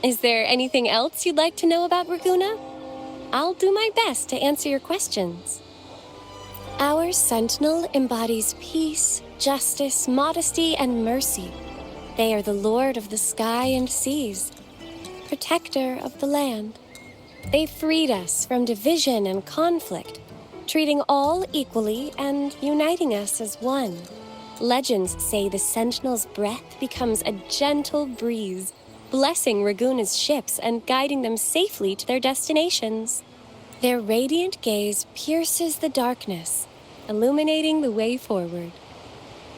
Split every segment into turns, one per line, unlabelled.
Is there anything else you'd like to know about Raguna? I'll do my best to answer your questions. Our sentinel embodies peace, justice, modesty, and mercy. They are the lord of the sky and seas, protector of the land. They freed us from division and conflict, treating all equally and uniting us as one. Legends say the sentinel's breath becomes a gentle breeze, blessing Raguna's ships and guiding them safely to their destinations. Their radiant gaze pierces the darkness, illuminating the way forward.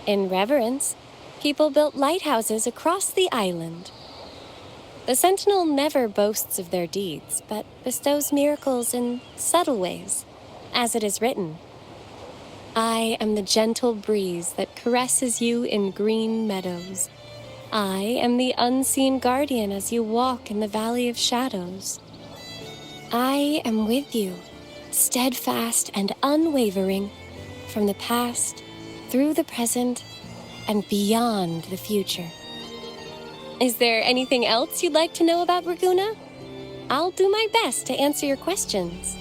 In reverence, people built lighthouses across the island. The sentinel never boasts of their deeds, but bestows miracles in subtle ways, as it is written. I am the gentle breeze that caresses you in green meadows. I am the unseen guardian as you walk in the valley of shadows. I am with you, steadfast and unwavering, from the past, through the present, and beyond the future. Is there anything else you'd like to know about Raguna? I'll do my best to answer your questions.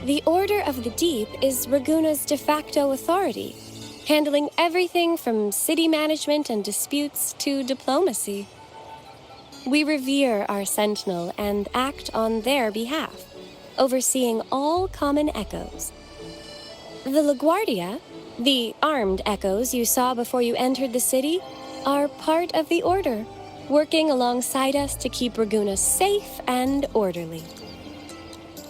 The Order of the Deep is Raguna's de facto authority, handling everything from city management and disputes to diplomacy. We revere our sentinel and act on their behalf, overseeing all common echoes. The LaGuardia, the armed echoes you saw before you entered the city, are part of the Order, working alongside us to keep Raguna safe and orderly.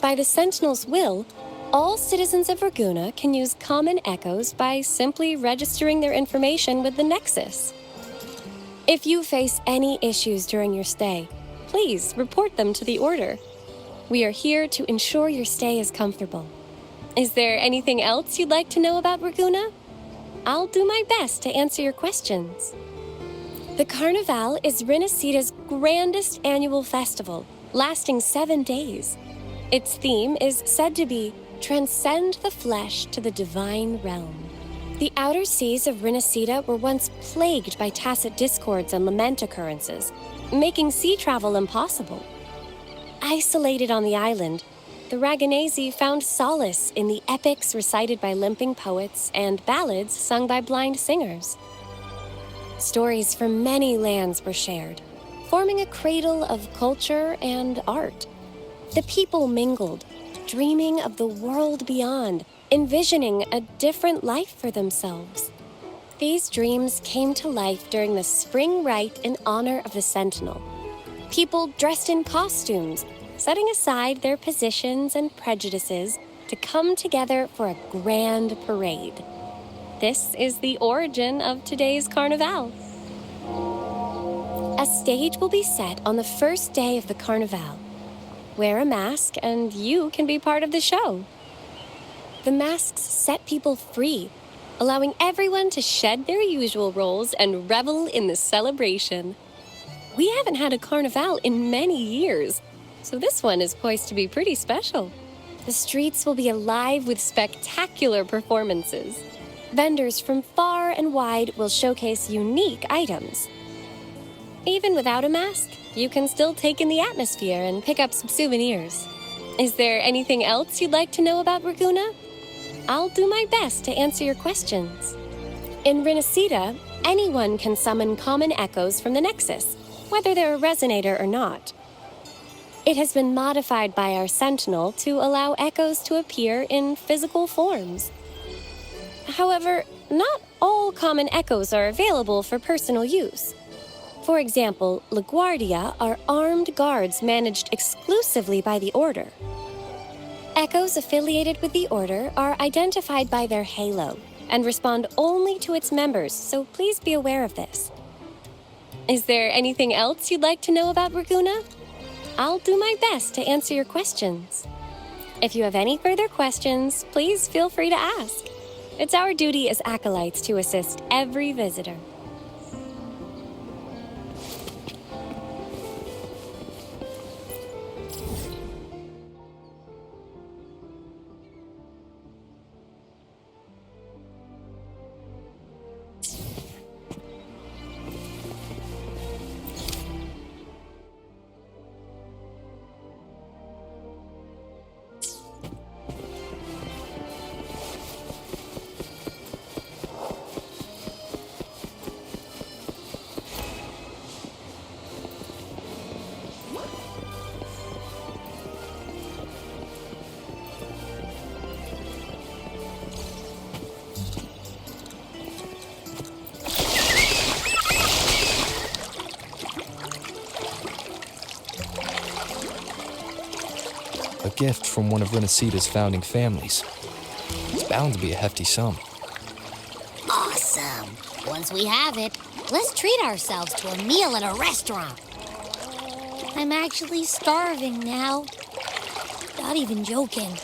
By the Sentinel's will, all citizens of Raguna can use common echoes by simply registering their information with the Nexus. If you face any issues during your stay, please report them to the Order. We are here to ensure your stay is comfortable. Is there anything else you'd like to know about Raguna? I'll do my best to answer your questions. The Carnival is Renaceda's grandest annual festival, lasting 7 days. Its theme is said to be Transcend the Flesh to the Divine Realm. The outer seas of Renaceda were once plagued by tacit discords and lament occurrences, making sea travel impossible. Isolated on the island, the Raganesi found solace in the epics recited by limping poets and ballads sung by blind singers. Stories from many lands were shared, forming a cradle of culture and art. The people mingled, dreaming of the world beyond, envisioning a different life for themselves. These dreams came to life during the spring rite in honor of the Sentinel. People dressed in costumes, setting aside their positions and prejudices to come together for a grand parade. This is the origin of today's Carnival. A stage will be set on the first day of the Carnival. Wear a mask and you can be part of the show. The masks set people free, allowing everyone to shed their usual roles and revel in the celebration. We haven't had a Carnival in many years, so this one is poised to be pretty special. The streets will be alive with spectacular performances. Vendors from far and wide will showcase unique items. Even without a mask, you can still take in the atmosphere and pick up some souvenirs. Is there anything else you'd like to know about Raguna? I'll do my best to answer your questions. In Renaceda, anyone can summon common echoes from the Nexus, whether they're a resonator or not. It has been modified by our Sentinel to allow echoes to appear in physical forms. However, not all common echoes are available for personal use. For example, LaGuardia are armed guards managed exclusively by the Order. Echoes affiliated with the Order are identified by their halo and respond only to its members, so please be aware of this. Is there anything else you'd like to know about Raguna? I'll do my best to answer your questions. If you have any further questions, please feel free to ask. It's our duty as acolytes to assist every visitor.
A gift from one of Resonators' founding families. It's bound to be a hefty sum.
Awesome. Once we have it, let's treat ourselves to a meal at a restaurant. I'm actually starving now. Not even joking.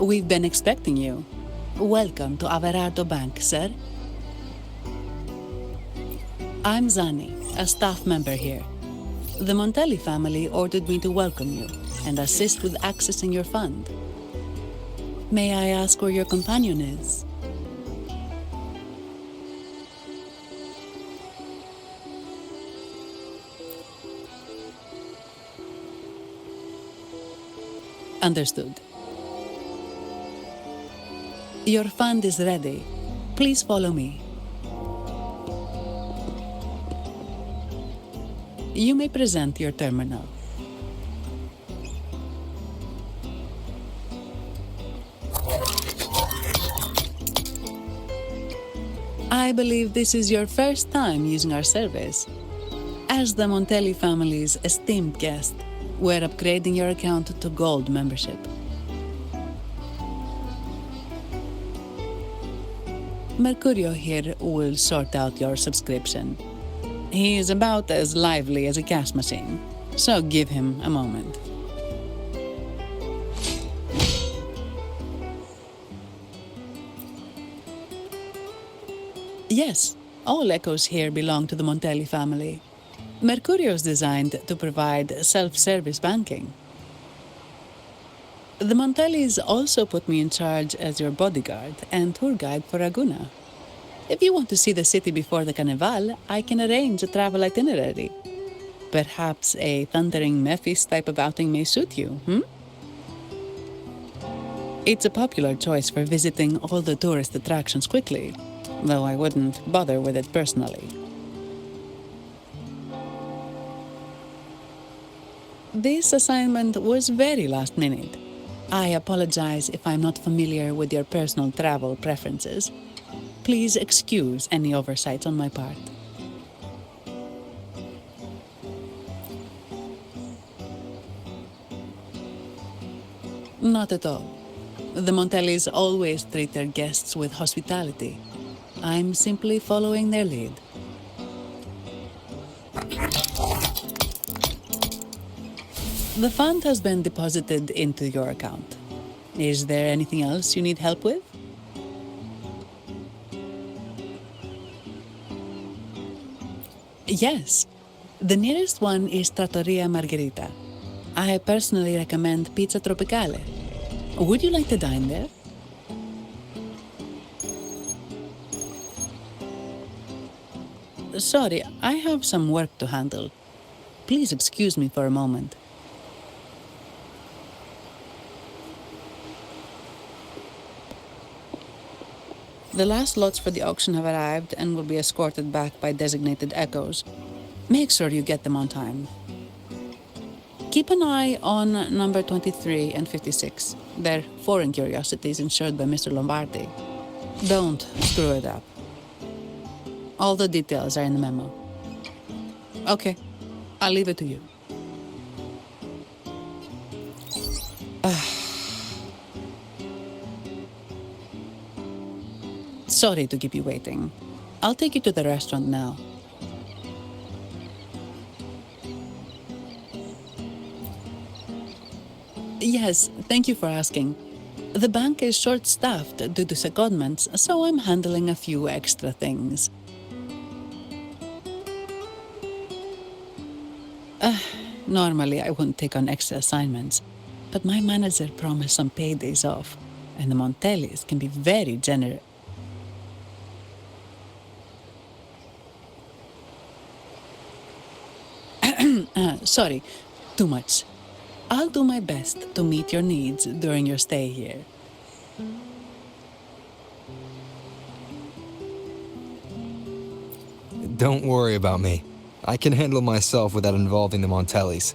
We've been expecting you. Welcome to Averardo Bank, sir. I'm Zani, a staff member here. The Montelli family ordered me to welcome you and assist with accessing your fund. May I ask where your companion is? Understood. Your fund is ready. Please follow me. You may present your terminal. I believe this is your first time using our service. As the Montelli family's esteemed guest, we're upgrading your account to Gold membership. Mercurio here will sort out your subscription. He is about as lively as a cash machine, so give him a moment. Yes, all echoes here belong to the Montelli family. Mercurio is designed to provide self-service banking. The Montellis also put me in charge as your bodyguard and tour guide for Ragusa. If you want to see the city before the Carnival, I can arrange a travel itinerary. Perhaps a thundering Memphis type of outing may suit you, It's a popular choice for visiting all the tourist attractions quickly, though I wouldn't bother with it personally. This assignment was very last minute. I apologize if I'm not familiar with your personal travel preferences. Please excuse any oversights on my part. Not at all. The Montellis always treat their guests with hospitality. I'm simply following their lead. The fund has been deposited into your account. Is there anything else you need help with? Yes. The nearest one is Trattoria Margherita. I personally recommend Pizza Tropicale. Would you like to dine there? Sorry, I have some work to handle. Please excuse me for a moment. The last lots for the auction have arrived and will be escorted back by designated echoes. Make sure you get them on time. Keep an eye on number 23 and 56. They're foreign curiosities insured by Mr. Lombardi. Don't screw it up. All the details are in the memo. Okay, I'll leave it to you. Sorry to keep you waiting. I'll take you to the restaurant now. Yes, thank you for asking. The bank is short-staffed due to secondments, so I'm handling a few extra things. Normally, I wouldn't take on extra assignments, but my manager promised some paydays off, and the Montellis can be very generous. Sorry, too much. I'll do my best to meet your needs during your stay here.
Don't worry about me. I can handle myself without involving the Montellis.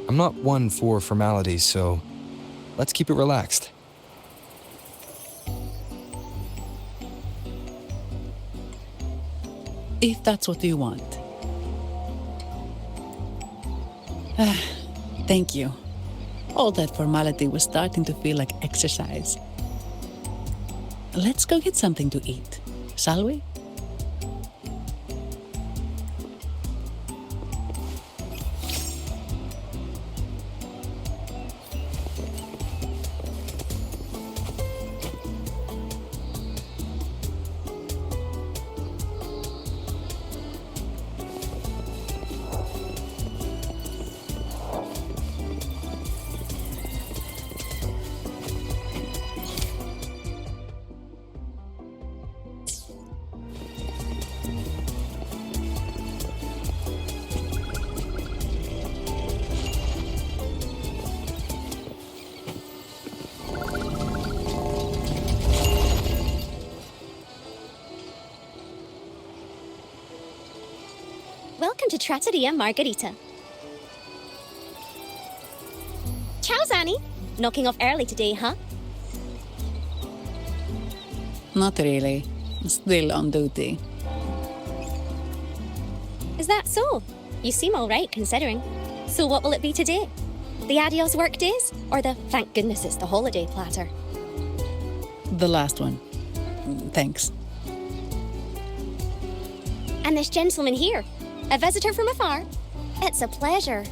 I'm not one for formalities, so let's keep it relaxed.
If that's what you want. Thank you. All that formality was starting to feel like exercise. Let's go get something to eat, shall we?
Welcome to Trattoria Margherita. Ciao, Zani. Knocking off early today, huh?
Not really. Still on duty.
Is that so? You seem all right, considering. So what will it be today? The adios work days? Or the thank goodness it's the holiday platter?
The last one. Thanks.
And this gentleman here, a visitor from afar? It's a pleasure.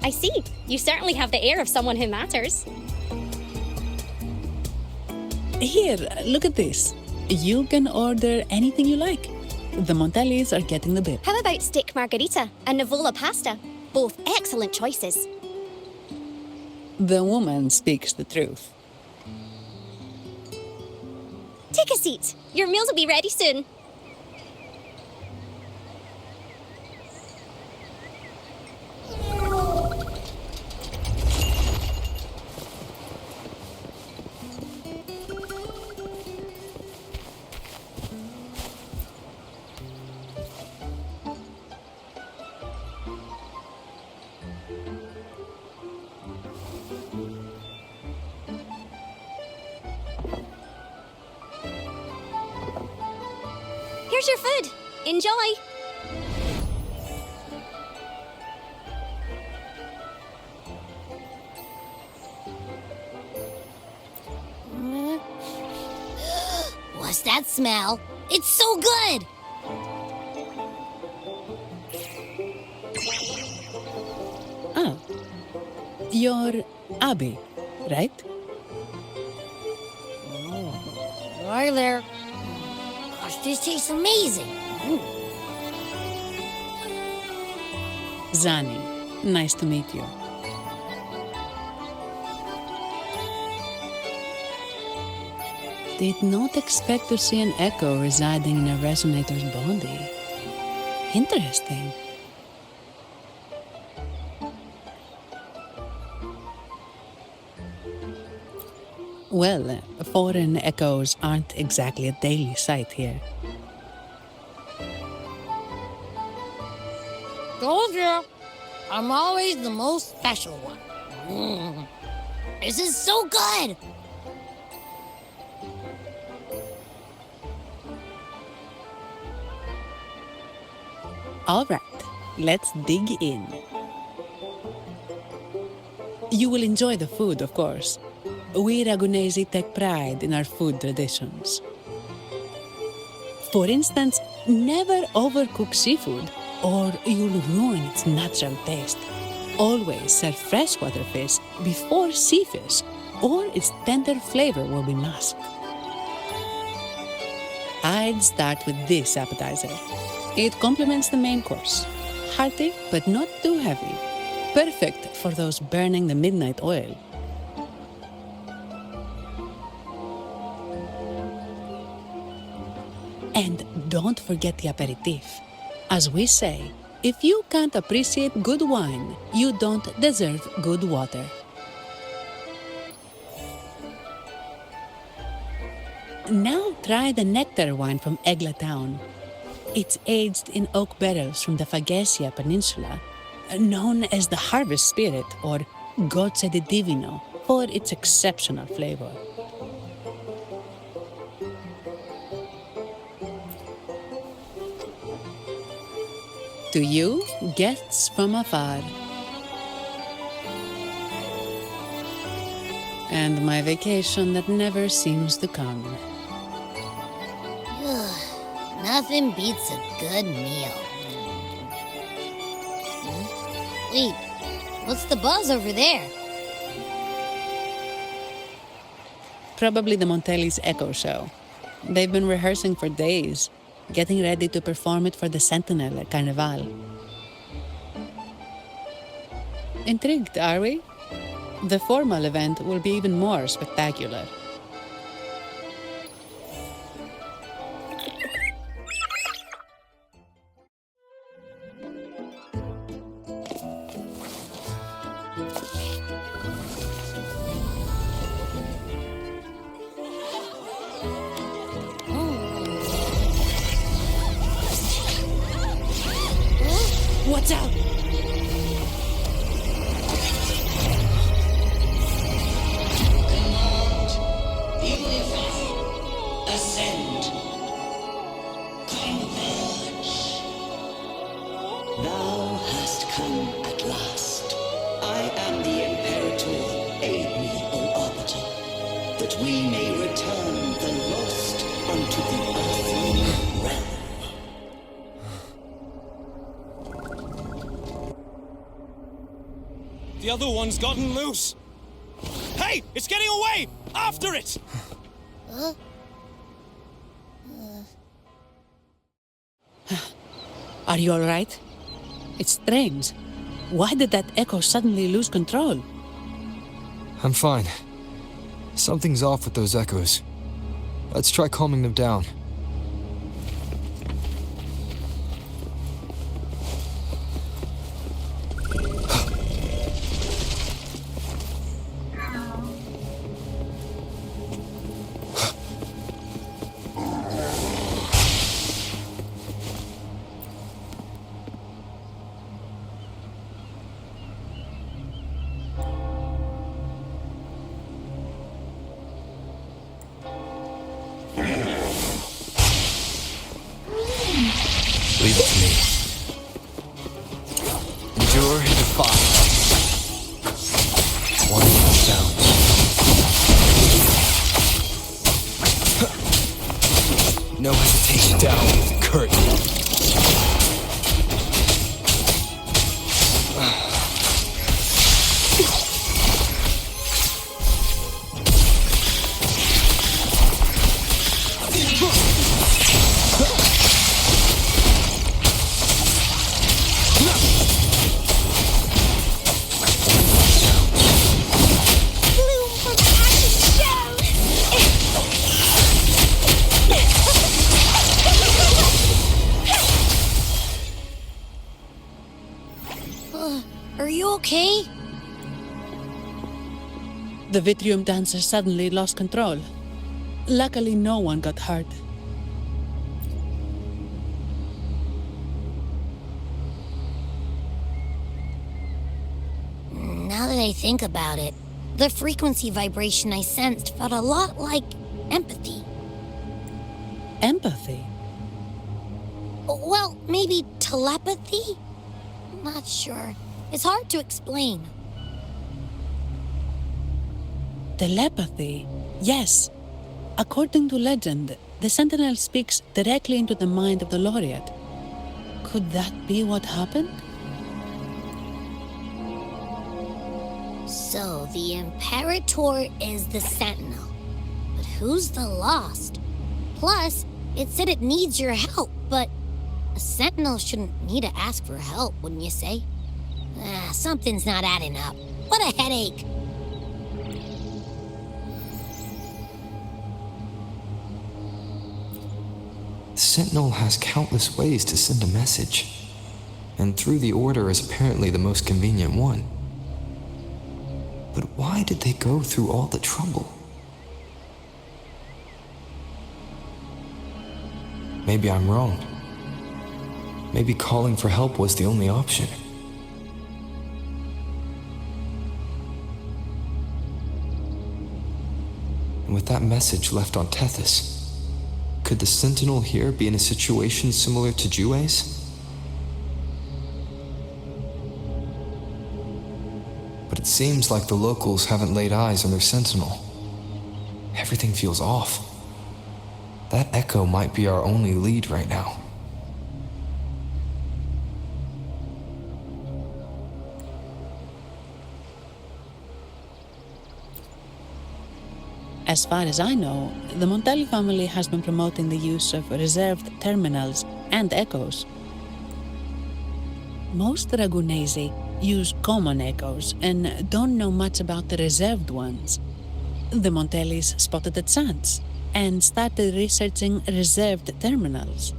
I see. You certainly have the air of someone who matters.
Here, look at this. You can order anything you like. The Montellis are getting the bill.
How about steak margherita and Nivola pasta? Both excellent choices.
The woman speaks the truth.
Take a seat. Your meals will be ready soon. Here's your food. Enjoy.
What's that smell? It's so good!
Ah, you're Abby, right?
Hi there. Gosh, this tastes amazing.
Zani, nice to meet you. Did not expect to see an echo residing in a Resonator's body. Interesting. Well, foreign echoes aren't exactly a daily sight here.
Told you. I'm always the most special one. This is so good!
All right, let's dig in. You will enjoy the food, of course, we Ragunesi take pride in our food traditions. For instance, never overcook seafood, or you'll ruin its natural taste. Always serve freshwater fish before sea fish, or its tender flavor will be masked. I'd start with this appetizer. It complements the main course. Hearty, but not too heavy. Perfect for those burning the midnight oil. And don't forget the aperitif. As we say, if you can't appreciate good wine, you don't deserve good water. Now try the nectar wine from Egla town. It's aged in oak barrels from the Faghesia Peninsula, known as the harvest spirit or Gocce di Divino for its exceptional flavor. To you, guests from afar. And my vacation that never seems to come.
Nothing beats a good meal. Wait, what's the buzz over there?
Probably the Montelli's Echo Show. They've been rehearsing for days, getting ready to perform it for the Sentinel at Carnival. Intrigued, are we? The formal event will be even more spectacular. Watch out!
Ascend. Converge. Thou hast come at last. I am the Imperator. Aid me, O Arbiter, that we may return the lost unto the earthly realm.
The other one's gotten loose. Hey, it's getting away! After it!
Are you all right? It's strange. Why did that echo suddenly lose control?
I'm fine. Something's off with those echoes. Let's try calming them down. Leave it to me. Endure and defy. One sound. No hesitation. Down with curtain.
Are you okay?
The Vitrium dancer suddenly lost control. Luckily, no one got hurt.
Now that I think about it, the frequency vibration I sensed felt a lot like empathy.
Empathy?
Well, maybe telepathy? Not sure. It's hard to explain.
Telepathy. Yes. According to legend, the Sentinel speaks directly into the mind of the Laureate. Could that be what happened?
So the Imperator is the Sentinel. But who's the Lost? Plus, it said it needs your help, but a Sentinel shouldn't need to ask for help, wouldn't you say? Something's not adding up. What a headache.
The Sentinel has countless ways to send a message, and through the Order is apparently the most convenient one. But why did they go through all the trouble? Maybe I'm wrong. Maybe calling for help was the only option. And with that message left on Tethys, could the Sentinel here be in a situation similar to Jue's? But it seems like the locals haven't laid eyes on their Sentinel. Everything feels off. That echo might be our only lead right now.
As far as I know, the Montelli family has been promoting the use of reserved terminals and echoes. Most Ragunesi use common echoes and don't know much about the reserved ones. The Montellis spotted a chance and started researching reserved terminals.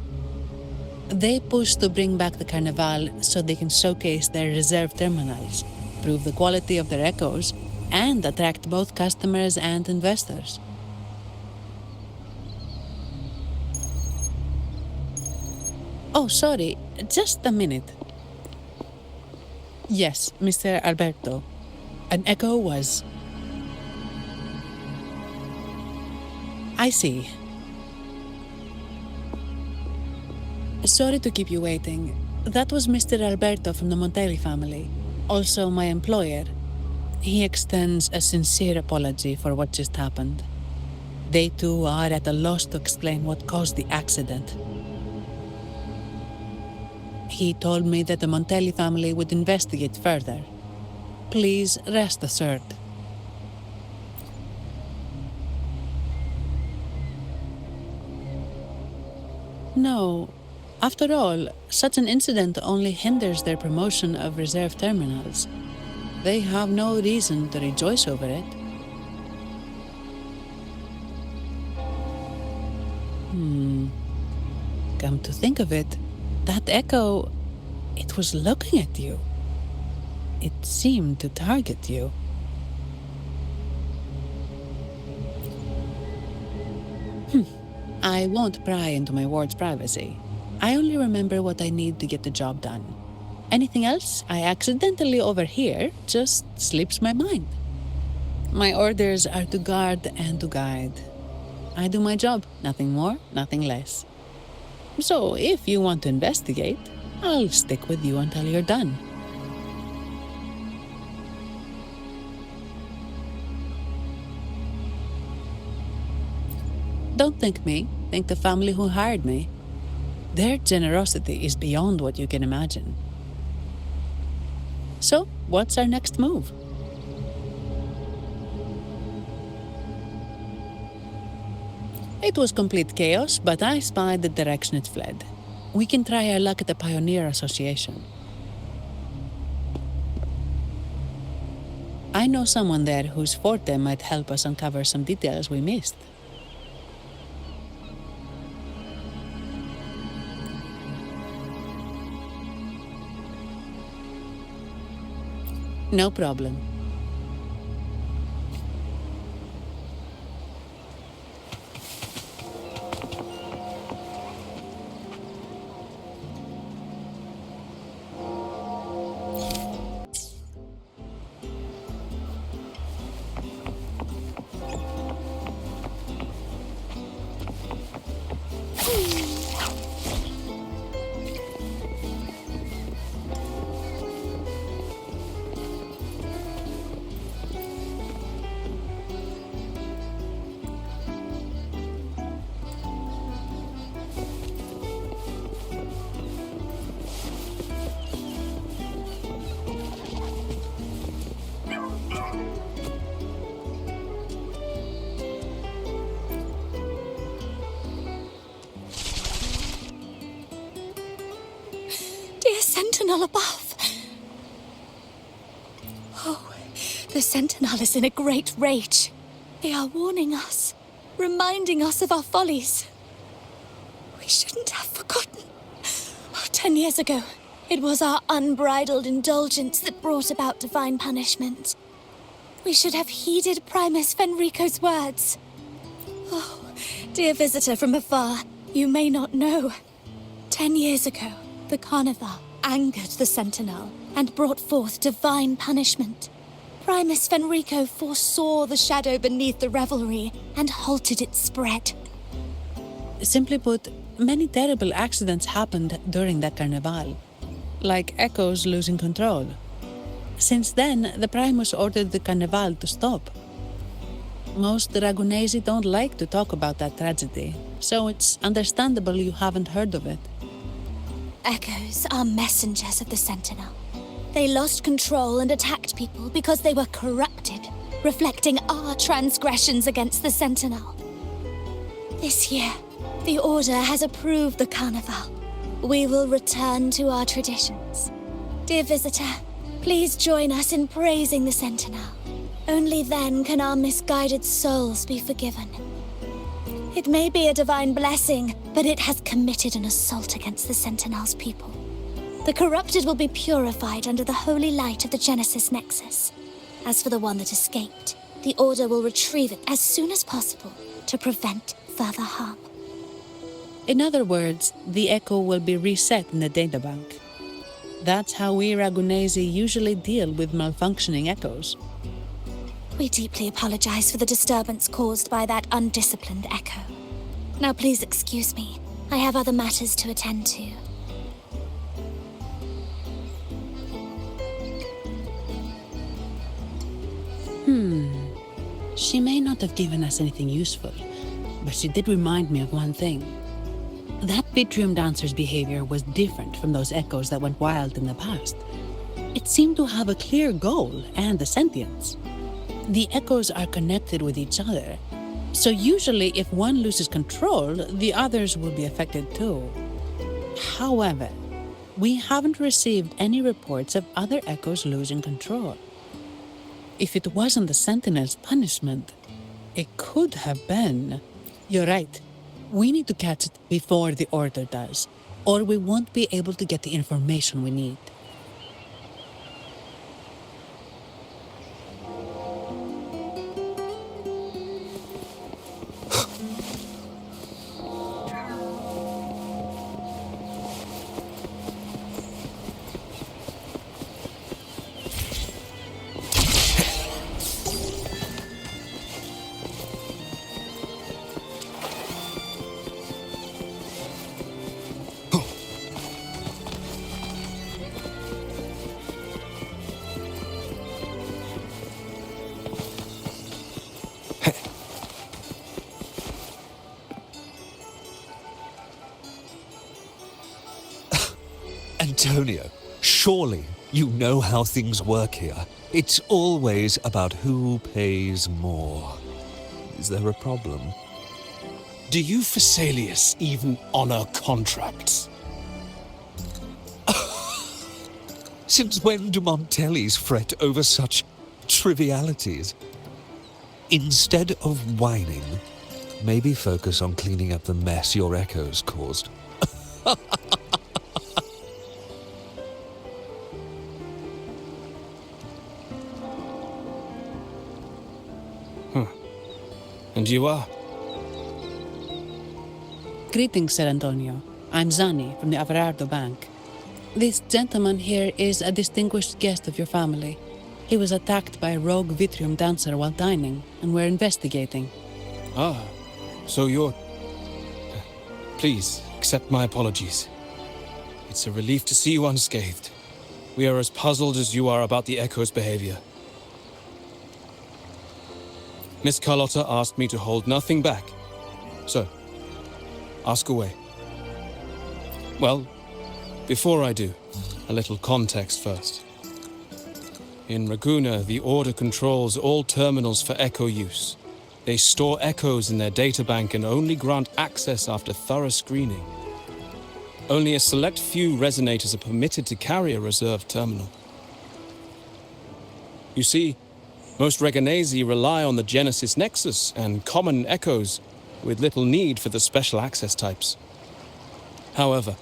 They pushed to bring back the Carnival so they can showcase their reserved terminals, prove the quality of their echoes, and attract both customers and investors. Oh, sorry, just a minute. Yes, Mr. Alberto. An echo was... I see. Sorry to keep you waiting. That was Mr. Alberto from the Montelli family, also my employer. He extends a sincere apology for what just happened. They too are at a loss to explain what caused the accident. He told me that the Montelli family would investigate further. Please rest assured. No. After all, such an incident only hinders their promotion of reserve terminals. They have no reason to rejoice over it. Come to think of it, that echo, it was looking at you. It seemed to target you. I won't pry into my ward's privacy. I only remember what I need to get the job done. Anything else I accidentally overhear just slips my mind. My orders are to guard and to guide. I do my job, nothing more, nothing less. So if you want to investigate, I'll stick with you until you're done. Don't thank me, thank the family who hired me. Their generosity is beyond what you can imagine. So, what's our next move? It was complete chaos, but I spied the direction it fled. We can try our luck at the Pioneer Association. I know someone there whose forte might help us uncover some details we missed. No problem.
Sentinel above! Oh, the Sentinel is in a great rage. They are warning us, reminding us of our follies. We shouldn't have forgotten. 10 years ago, it was our unbridled indulgence that brought about divine punishment. We should have heeded Primus Fenrico's words. Oh, dear visitor from afar, you may not know. 10 years ago, the Carnival angered the Sentinel and brought forth divine punishment. Primus Fenrico foresaw the shadow beneath the revelry and halted its spread.
Simply put, many terrible accidents happened during that carnival, like Echoes losing control. Since then, the Primus ordered the carnival to stop. Most Ragunesi don't like to talk about that tragedy, so it's understandable you haven't heard of it.
Echoes are messengers of the Sentinel. They lost control and attacked people because they were corrupted, reflecting our transgressions against the Sentinel. This year, the Order has approved the Carnival. We will return to our traditions. Dear visitor, please join us in praising the Sentinel. Only then can our misguided souls be forgiven. It may be a divine blessing, but it has committed an assault against the Sentinel's people. The corrupted will be purified under the holy light of the Genesis Nexus. As for the one that escaped, the Order will retrieve it as soon as possible to prevent further harm.
In other words, the Echo will be reset in the databank. That's how we Ragunesi usually deal with malfunctioning Echoes.
We deeply apologize for the disturbance caused by that undisciplined Echo. Now please excuse me. I have other matters to attend to.
She may not have given us anything useful, but she did remind me of one thing. That Vitrium dancer's behavior was different from those Echoes that went wild in the past. It seemed to have a clear goal and a sentience. The Echoes are connected with each other, so usually if one loses control, the others will be affected too. However, we haven't received any reports of other Echoes losing control. If it wasn't the Sentinel's punishment, it could have been. You're right. We need to catch it before the Order does, or we won't be able to get the information we need.
Antonio, surely you know how things work here. It's always about who pays more. Is there a problem?
Do you Phasaelius even honor contracts?
Since when do Montellis fret over such trivialities? Instead of whining, maybe focus on cleaning up the mess your Echoes caused.
And you are?
Greetings, Sir Antonio. I'm Zani from the Averardo Bank. This gentleman here is a distinguished guest of your family. He was attacked by a rogue Vitrium dancer while dining, and we're investigating.
Ah, so you're... Please, accept my apologies. It's a relief to see you unscathed. We are as puzzled as you are about the Echo's behavior. Miss Carlotta asked me to hold nothing back. So, ask away. Well, before I do, a little context first. In Raguna, the Order controls all terminals for Echo use. They store Echoes in their databank and only grant access after thorough screening. Only a select few Resonators are permitted to carry a reserved terminal. You see, most Reganesi rely on the Genesis Nexus and common echoes, with little need for the special access types. However,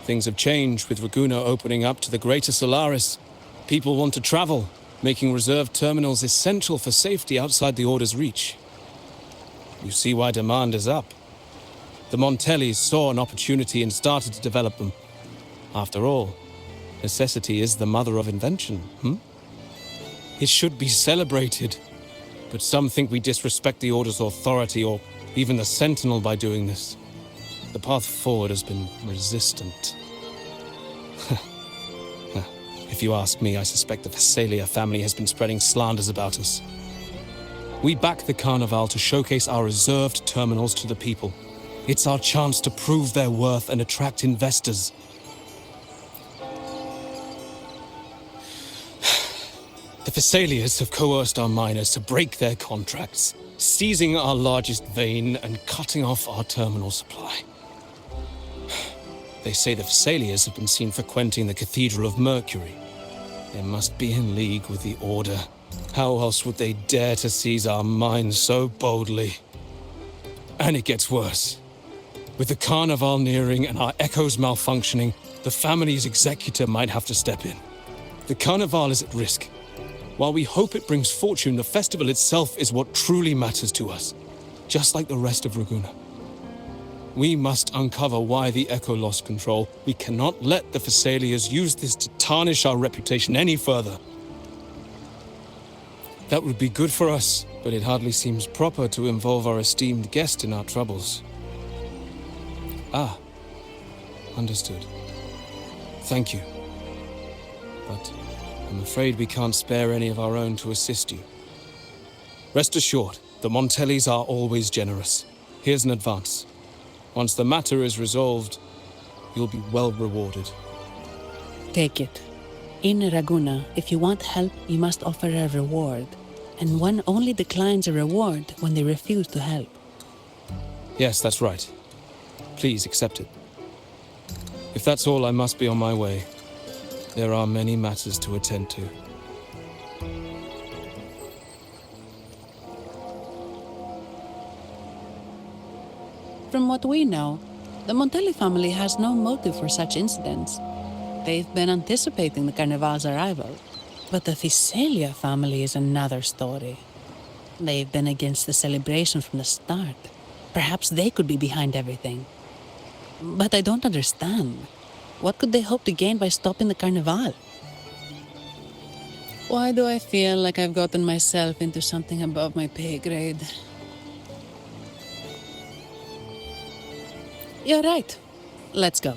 things have changed with Raguna opening up to the greater Solaris. People want to travel, making reserved terminals essential for safety outside the Order's reach. You see why demand is up. The Montellis saw an opportunity and started to develop them. After all, necessity is the mother of invention, It should be celebrated, but some think we disrespect the Order's authority or even the Sentinel by doing this. The path forward has been resistant. If you ask me, I suspect the Phasalia family has been spreading slanders about us. We back the Carnival to showcase our reserved terminals to the people. It's our chance to prove their worth and attract investors. The Phasalias have coerced our miners to break their contracts, seizing our largest vein and cutting off our terminal supply. They say the Phasalias have been seen frequenting the Cathedral of Mercury. They must be in league with the Order. How else would they dare to seize our mines so boldly? And it gets worse. With the Carnival nearing and our echoes malfunctioning, the family's executor might have to step in. The Carnival is at risk. While we hope it brings fortune, the festival itself is what truly matters to us, just like the rest of Raguna. We must uncover why the Echo lost control. We cannot let the Phasalias use this to tarnish our reputation any further. That would be good for us, but it hardly seems proper to involve our esteemed guest in our troubles. Ah, understood. Thank you. But I'm afraid we can't spare any of our own to assist you. Rest assured, the Montellis are always generous. Here's an advance. Once the matter is resolved, you'll be well rewarded.
Take it. In Raguna, if you want help, you must offer a reward. And one only declines a reward when they refuse to help.
Yes, that's right. Please accept it. If that's all, I must be on my way. There are many matters to attend to.
From what we know, the Montelli family has no motive for such incidents. They've been anticipating the Carnival's arrival. But the Phasalia family is another story. They've been against the celebration from the start. Perhaps they could be behind everything. But I don't understand. What could they hope to gain by stopping the Carnival? Why do I feel like I've gotten myself into something above my pay grade? You're right. Let's go.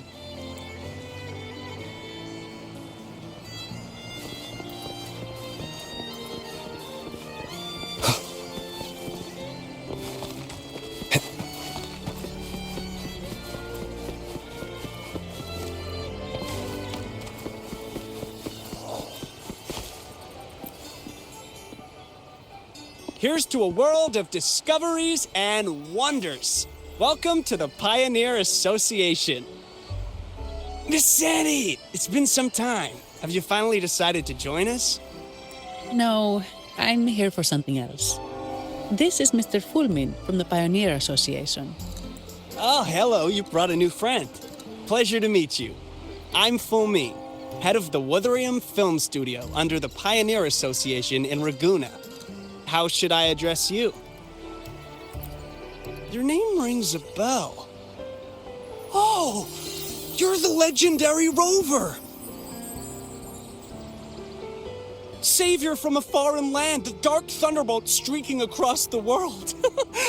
Here's to a world of discoveries and wonders. Welcome to the Pioneer Association. Miss Zani, it's been some time. Have you finally decided to join us?
No, I'm here for something else. This is Mr. Fulmine from the Pioneer Association.
Oh, hello, you brought a new friend. Pleasure to meet you. I'm Fulmine, head of the Wuthering Film Studio under the Pioneer Association in Raguna. How should I address you? Your name rings a bell. Oh, you're the legendary Rover! Savior from a foreign land, the dark thunderbolt streaking across the world.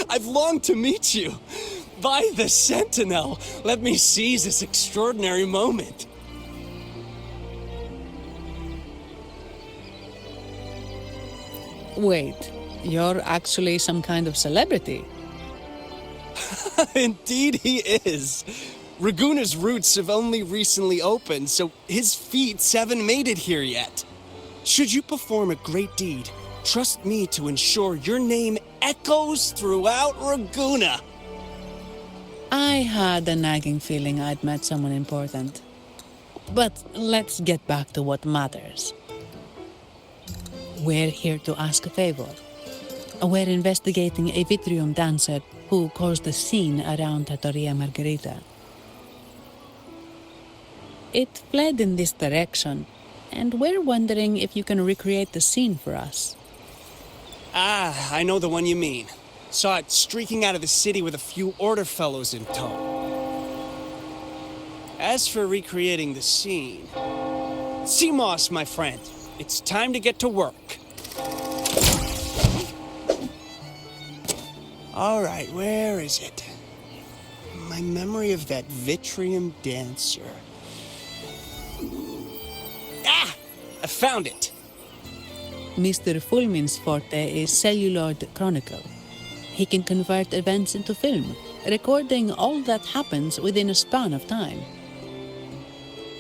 I've longed to meet you. By the Sentinel, let me seize this extraordinary moment.
Wait, you're actually some kind of celebrity?
Indeed he is. Raguna's roots have only recently opened, so his feats haven't made it here yet. Should you perform a great deed, trust me to ensure your name echoes throughout Raguna.
I had a nagging feeling I'd met someone important. But let's get back to what matters. We're here to ask a favor. We're investigating a Vitrium dancer who caused a scene around Trattoria Margherita. It fled in this direction, and we're wondering if you can recreate the scene for us.
Ah, I know the one you mean. Saw it streaking out of the city with a few order fellows in tow. As for recreating the scene... CMOS, my friend, it's time to get to work. All right, where is it? My memory of that Vitrium dancer. Ah! I found it!
Mr. Fulmine's forte is celluloid chronicle. He can convert events into film, recording all that happens within a span of time.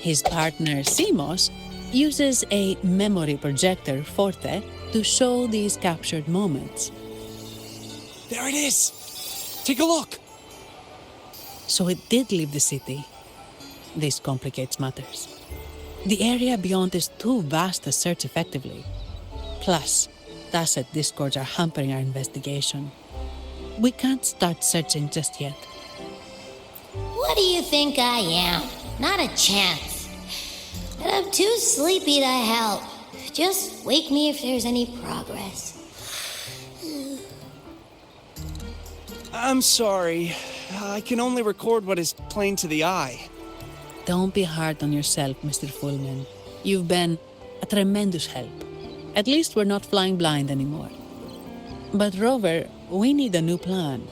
His partner, CMOS, uses a memory projector forte to show these captured moments.
There it is! Take a look!
So it did leave the city. This complicates matters. The area beyond is too vast to search effectively. Plus, tacit discords are hampering our investigation. We can't start searching just yet.
What do you think I am? Not a chance. And I'm too sleepy to help. Just wake me if there's any progress.
I'm sorry. I can only record what is plain to the eye.
Don't be hard on yourself, Mr. Fulmine. You've been a tremendous help. At least we're not flying blind anymore. But Rover, we need a new plan.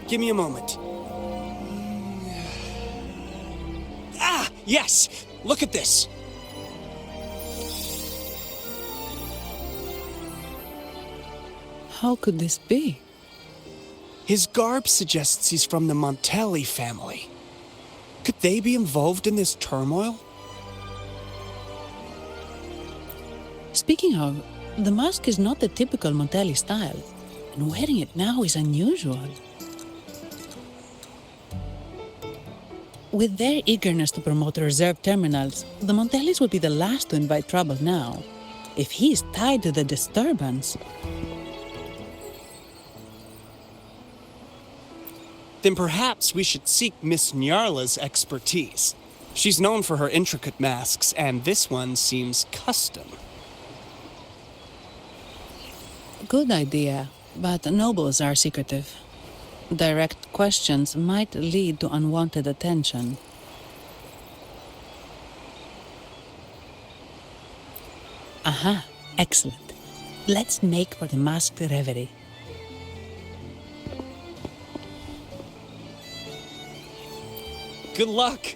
Give me a moment. Ah, yes! Look at this!
How could this be?
His garb suggests he's from the Montelli family. Could they be involved in this turmoil?
Speaking of, the mask is not the typical Montelli style, and wearing it now is unusual. With their eagerness to promote reserve terminals, the Montellis would be the last to invite trouble now. If he is tied to the disturbance...
Then perhaps we should seek Miss Nyarla's expertise. She's known for her intricate masks, and this one seems custom.
Good idea, but nobles are secretive. Direct questions might lead to unwanted attention. Aha, excellent. Let's make for the masked reverie.
Good luck!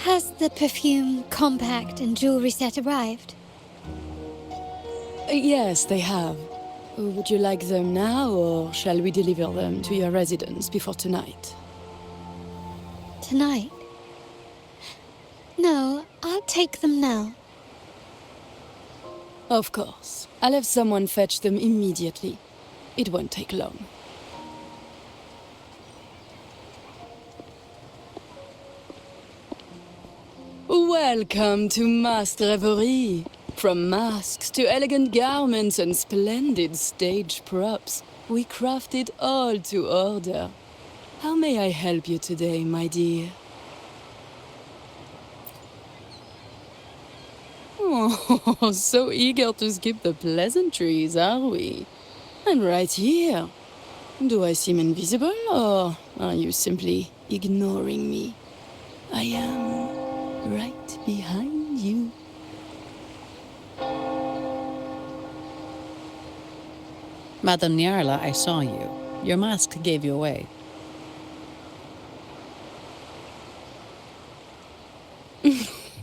Has the perfume, compact, and jewelry set arrived?
Yes, they have. Would you like them now, or shall we deliver them to your residence before tonight?
Tonight? No, I'll take them now.
Of course. I'll have someone fetch them immediately. It won't take long. Welcome to Masked Reverie. From masks to elegant garments and splendid stage props, we craft it all to order. How may I help you today, my dear? Oh, so eager to skip the pleasantries, are we? I'm right here. Do I seem invisible, or are you simply ignoring me? I am right behind you.
Madame Nyarla, I saw you. Your mask gave you away.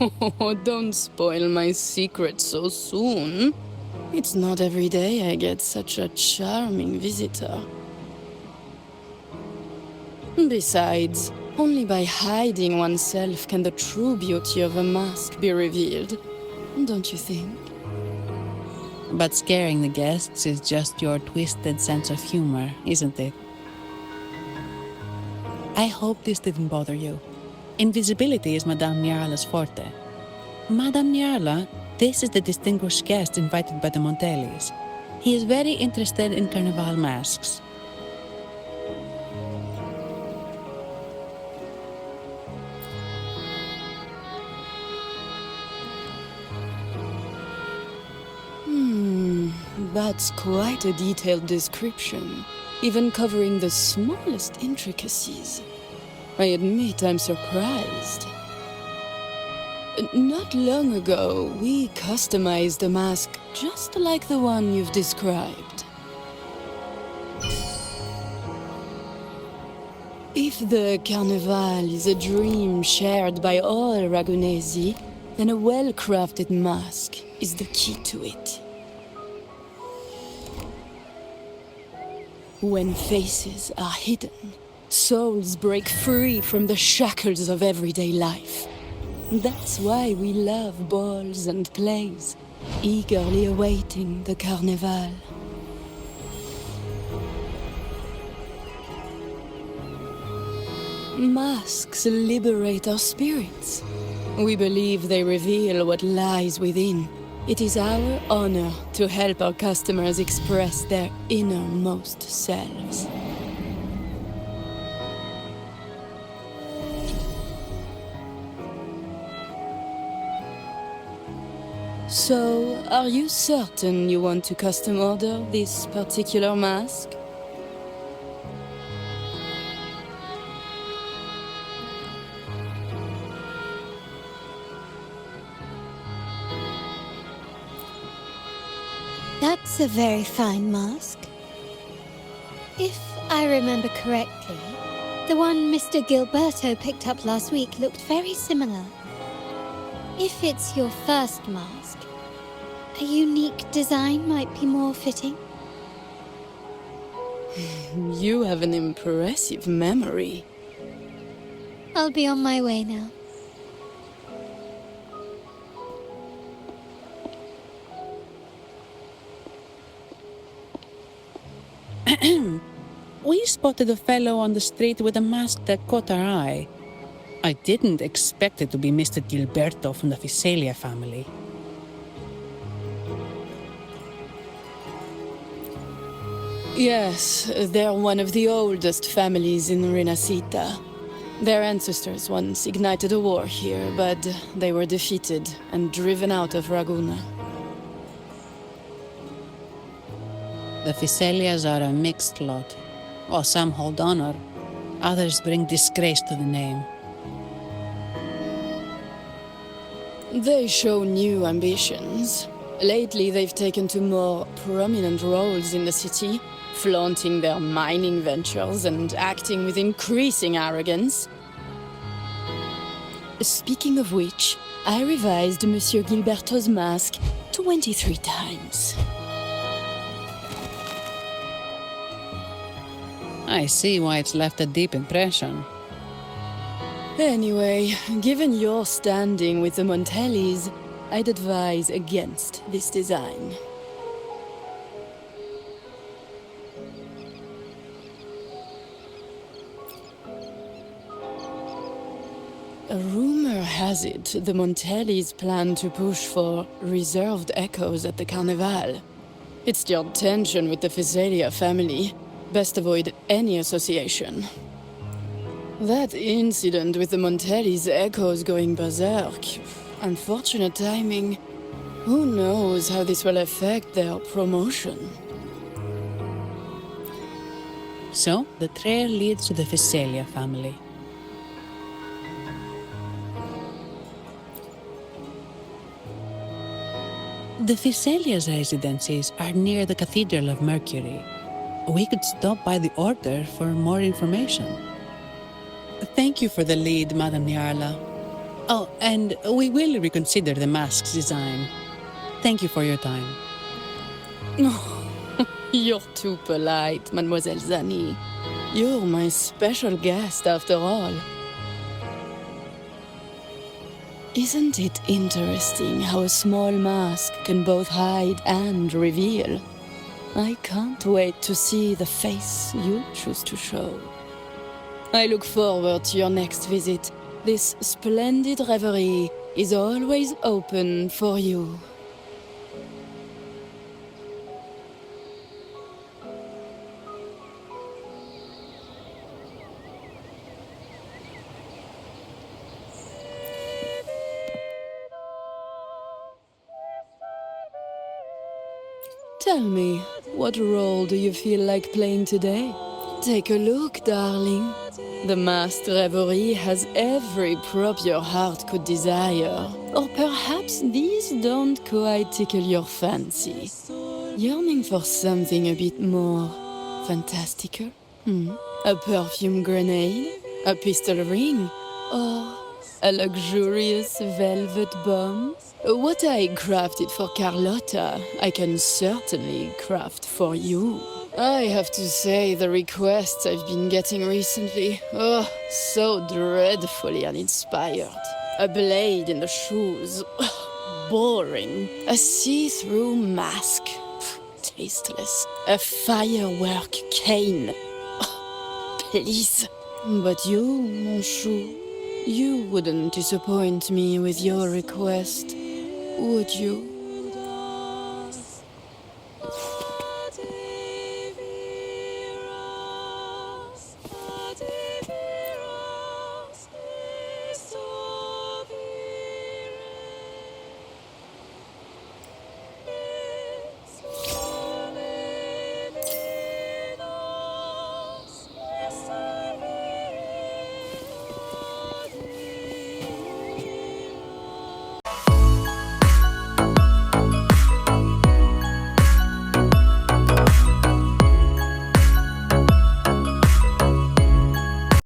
Oh, don't spoil my secret so soon. It's not every day I get such a charming visitor. Besides, only by hiding oneself can the true beauty of a mask be revealed. Don't you think?
But scaring the guests is just your twisted sense of humor, isn't it? I hope this didn't bother you. Invisibility is Madame Nyarla's forte. Madame Nyarla, this is the distinguished guest invited by the Montellis. He is very interested in carnival masks.
That's quite a detailed description, even covering the smallest intricacies. I admit I'm surprised. Not long ago, we customized a mask just like the one you've described. If the Carnival is a dream shared by all Ragunesi, then a well-crafted mask is the key to it. When faces are hidden, souls break free from the shackles of everyday life. That's why we love balls and plays, eagerly awaiting the Carnival. Masks liberate our spirits. We believe they reveal what lies within. It is our honor to help our customers express their innermost selves. So, are you certain you want to custom order this particular mask?
That's a very fine mask. If I remember correctly, the one Mr. Gilberto picked up last week looked very similar. If it's your first mask, a unique design might be more fitting.
You have an impressive memory.
I'll be on my way now.
We spotted a fellow on the street with a mask that caught our eye. I didn't expect it to be Mr. Gilberto from the Visalia family.
Yes, they're one of the oldest families in Renacita. Their ancestors once ignited a war here, but they were defeated and driven out of Raguna.
The Visalias are a mixed lot. While some hold honor, others bring disgrace to the name.
They show new ambitions. Lately, they've taken to more prominent roles in the city, flaunting their mining ventures and acting with increasing arrogance. Speaking of which, I revised Monsieur Gilberto's mask 23 times.
I see why it's left a deep impression.
Anyway, given your standing with the Montellis, I'd advise against this design. A rumor has it the Montellis plan to push for reserved echoes at the Carnival. It's stirred tension with the Visalia family. Best avoid any association. That incident with the Montellis' echoes going berserk. Unfortunate timing. Who knows how this will affect their promotion?
So, the trail leads to the Physalia family. The Physalia's residencies are near the Cathedral of Mercury. We could stop by the Order for more information. Thank you for the lead, Madame Niarla. Oh, and we will reconsider the mask's design. Thank you for your time.
You're too polite, Mademoiselle Zani. You're my special guest, after all. Isn't it interesting how a small mask can both hide and reveal? I can't wait to see the face you choose to show. I look forward to your next visit. This splendid reverie is always open for you. Tell me, what role do you feel like playing today? Take a look, darling. The masked reverie has every prop your heart could desire. Or perhaps these don't quite tickle your fancy. Yearning for something a bit more fantastical? A perfume grenade? A pistol ring? Or a luxurious velvet bomb? What I crafted for Carlotta, I can certainly craft for you. I have to say, the requests I've been getting recently, so dreadfully uninspired. A blade in the shoes, boring. A see-through mask, tasteless. A firework cane, please. But you, mon chou, you wouldn't disappoint me with your request, would you?